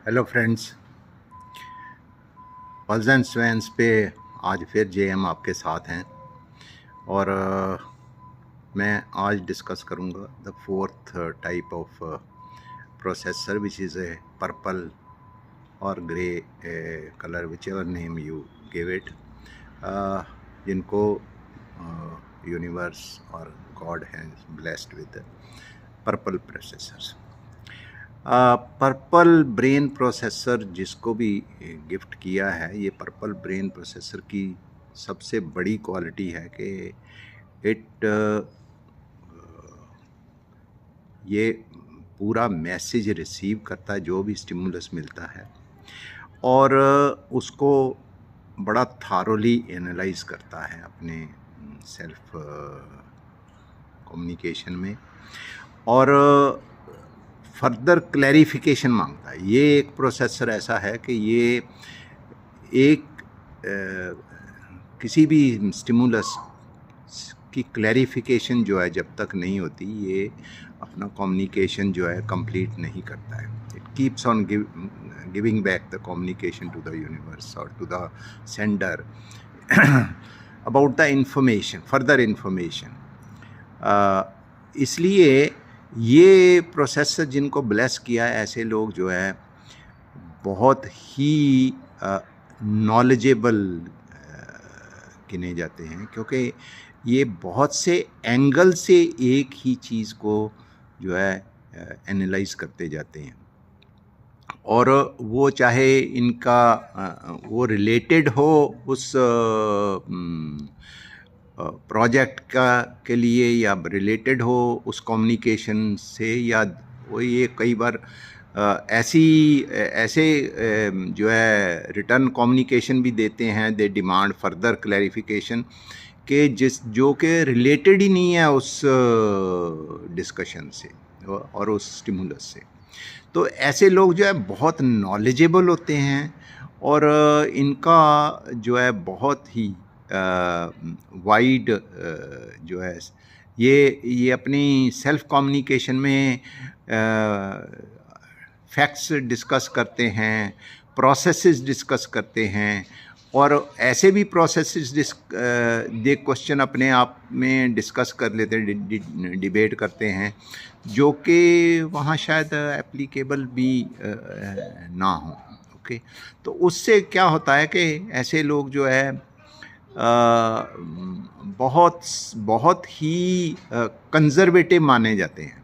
Hello friends, pulse and swans पे आज फिर जेएम आपके साथ हैं और मैं आज डिस्कस करूंगा the fourth type of processor which is a purple और grey colour whichever name you give it, जिनको यूनिवर्स और God has blessed with purple processors. Purple brain processor जिसको भी गिफ्ट किया है, ये पर्पल ब्रेन प्रोसेसर की सबसे बड़ी क्वालिटी है कि इट ये पूरा मैसेज रिसीव करता है जो भी स्टिमुलस मिलता है और उसको बड़ा थारोली एनालाइज करता है अपने सेल्फ कम्युनिकेशन में और फर्दर क्लैरिफिकेशन मांगता है। ये एक प्रोसेसर ऐसा है कि ये एक किसी भी स्टिमुलस की क्लैरिफिकेशन जो है जब तक नहीं होती, ये अपना कम्युनिकेशन जो है कंप्लीट नहीं करता है। It keeps on giving back the communication to the universe और to the sender about the information, further information. इसलिए ये प्रोसेसर जिनको ब्लेस किया है, ऐसे लोग जो है बहुत ही नॉलेजेबल गिने जाते हैं, क्योंकि ये बहुत से एंगल से एक ही चीज़ को जो है एनालाइज करते जाते हैं और वो चाहे इनका वो रिलेटेड हो उस प्रोजेक्ट के लिए या रिलेटेड हो उस कम्युनिकेशन से, या वो ये कई बार ऐसे जो है रिटर्न कम्युनिकेशन भी देते हैं, दे डिमांड फर्दर क्लैरिफिकेशन के जो कि रिलेटेड ही नहीं है उस डिस्कशन से और उस स्टिमुलस से। तो ऐसे लोग जो है बहुत नॉलेजेबल होते हैं और इनका जो है बहुत ही वाइड जो है ये अपनी सेल्फ कम्युनिकेशन में फैक्ट्स डिस्कस करते हैं, प्रोसेसेस डिस्कस करते हैं और ऐसे भी प्रोसेसेस दे क्वेश्चन अपने आप में डिस्कस कर लेते हैं, डिबेट करते हैं, जो कि वहाँ शायद एप्लीकेबल भी ना हो। ओके, तो उससे क्या होता है कि ऐसे लोग जो है बहुत ही कंजर्वेटिव माने जाते हैं।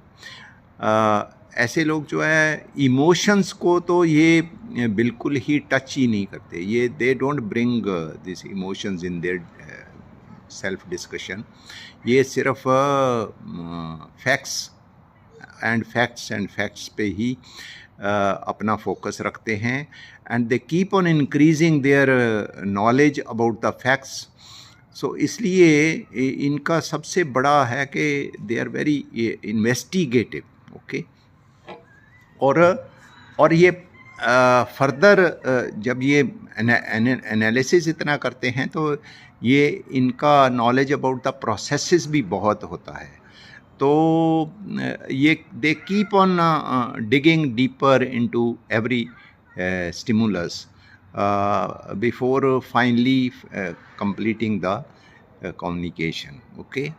ऐसे लोग जो है इमोशंस को तो ये बिल्कुल ही टच ही नहीं करते, ये they don't bring this emotions in their self discussion. ये सिर्फ फैक्ट्स एंड फैक्ट्स पे ही अपना फोकस रखते हैं and they keep on increasing their knowledge about the facts. So इसलिए इनका सबसे बड़ा है कि they are very investigative. Okay, और ये फर्दर जब ये एनालिसिस इतना करते हैं तो ये इनका नॉलेज अबाउट द प्रोसेसेस भी बहुत होता है। तो ये दे keep on digging deeper into every stimulus before finally completing the communication. Okay,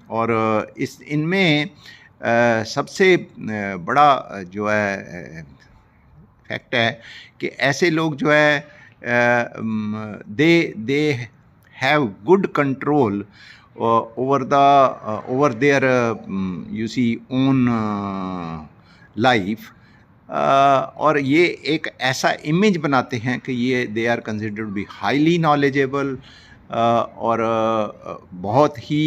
और इनमें सबसे बड़ा जो है फैक्ट है कि ऐसे लोग जो है they have good control over their you see own life, और ये एक ऐसा इमेज बनाते हैं कि ये they are considered be highly knowledgeable और बहुत ही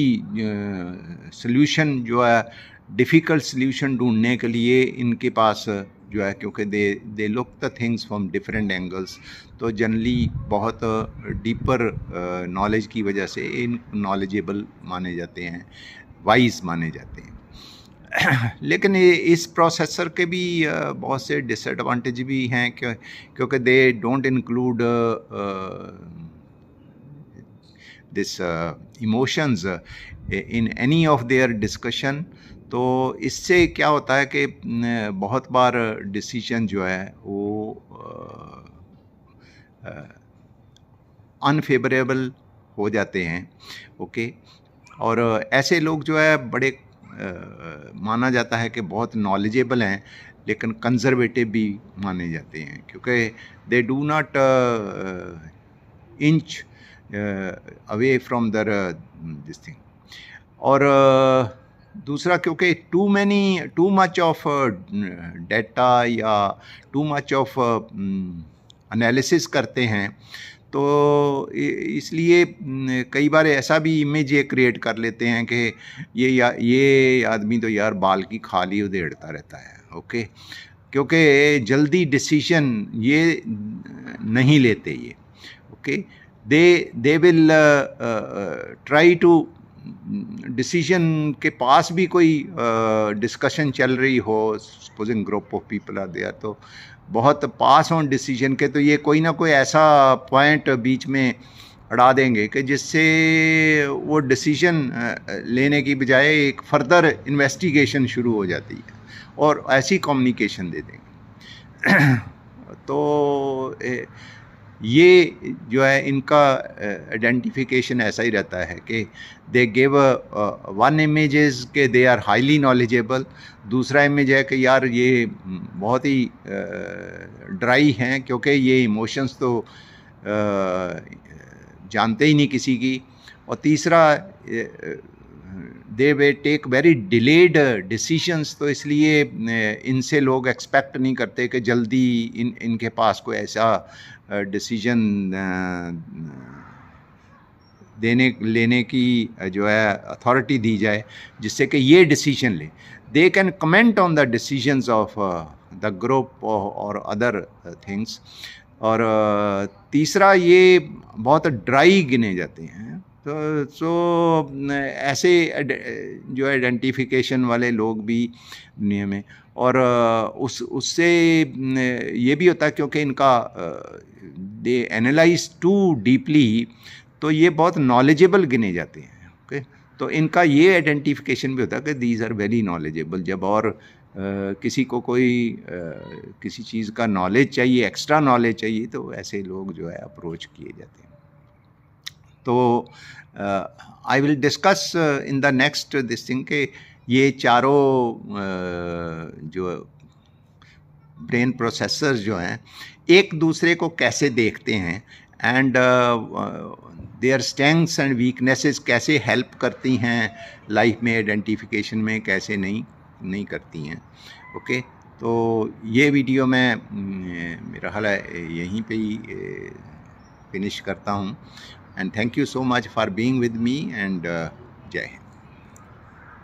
सोल्यूशन जो है डिफ़िकल्ट सोल्यूशन ढूंढने के लिए इनके पास जो है, क्योंकि they look the things from different angles, तो जनरली बहुत डीपर नॉलेज की वजह से इन नॉलेजेबल माने जाते हैं, वाइज माने जाते हैं। लेकिन इस प्रोसेसर के भी बहुत से डिसएडवांटेज भी हैं, क्योंकि they don't include this emotions in any of their discussion। तो इससे क्या होता है कि बहुत बार डिसीजन जो है वो अनफेवरेबल हो जाते हैं। ओके, और ऐसे लोग जो है बड़े माना जाता है कि बहुत नॉलेजेबल हैं, लेकिन कंजर्वेटिव भी माने जाते हैं, क्योंकि they do not inch away from their this thing. और दूसरा, क्योंकि टू मच ऑफ डेटा या टू मच ऑफ एनालिसिस करते हैं, तो इसलिए कई बार ऐसा भी इमेज ये क्रिएट कर लेते हैं कि ये आदमी तो यार बाल की खाल ही उधेड़ता रहता है। ओके, क्योंकि जल्दी डिसीजन ये नहीं लेते ये। Okay, they will try to decision के पास भी कोई डिस्कशन चल रही हो, supposing group of people are there, तो बहुत पास ऑन डिसीजन के, तो ये कोई ना कोई ऐसा पॉइंट बीच में अड़ा देंगे कि जिससे वो डिसीजन लेने की बजाय एक फर्दर इन्वेस्टिगेशन शुरू हो जाती है और ऐसी कम्युनिकेशन दे देंगे। तो ये जो है इनका आइडेंटिफिकेशन ऐसा ही रहता है कि दे गिव वन इमेजेस के दे आर हाईली नॉलेजेबल, दूसरा इमेज है कि यार ये बहुत ही ड्राई हैं, क्योंकि ये इमोशंस तो जानते ही नहीं किसी की, और तीसरा दे वे टेक वेरी डिलेड डिसीशंस, तो इसलिए इनसे लोग एक्सपेक्ट नहीं करते कि जल्दी इनके पास कोई ऐसा डिसीजन लेने की जो है अथॉरिटी दी जाए जिससे कि ये डिसीजन ले। They can comment on the decisions of the group और अदर थिंग्स। और तीसरा, ये बहुत ड्राई गिने जाते हैं। तो ऐसे जो आइडेंटिफिकेशन वाले लोग भी दुनिया में, और उससे ये भी होता है क्योंकि इनका दे एनालाइज टू डीपली, तो ये बहुत नॉलेजेबल गिने जाते हैं। ओके, तो इनका ये आइडेंटिफिकेशन भी होता है कि दीज आर वेरी नॉलेजेबल। जब और किसी को कोई किसी चीज़ का नॉलेज चाहिए, एक्स्ट्रा नॉलेज चाहिए, तो ऐसे लोग जो है अप्रोच किए जाते हैं। तो I will discuss in the next this thing के ये चारों जो ब्रेन प्रोसेसर्स जो हैं एक दूसरे को कैसे देखते हैं, and their strengths and weaknesses कैसे हेल्प करती हैं लाइफ में, आइडेंटिफिकेशन में कैसे नहीं करती हैं। ओके, तो ये वीडियो मैं मेरा ख्याल है यहीं पे ही फिनिश करता हूँ, and thank you so much for being with me, and जय हिंद।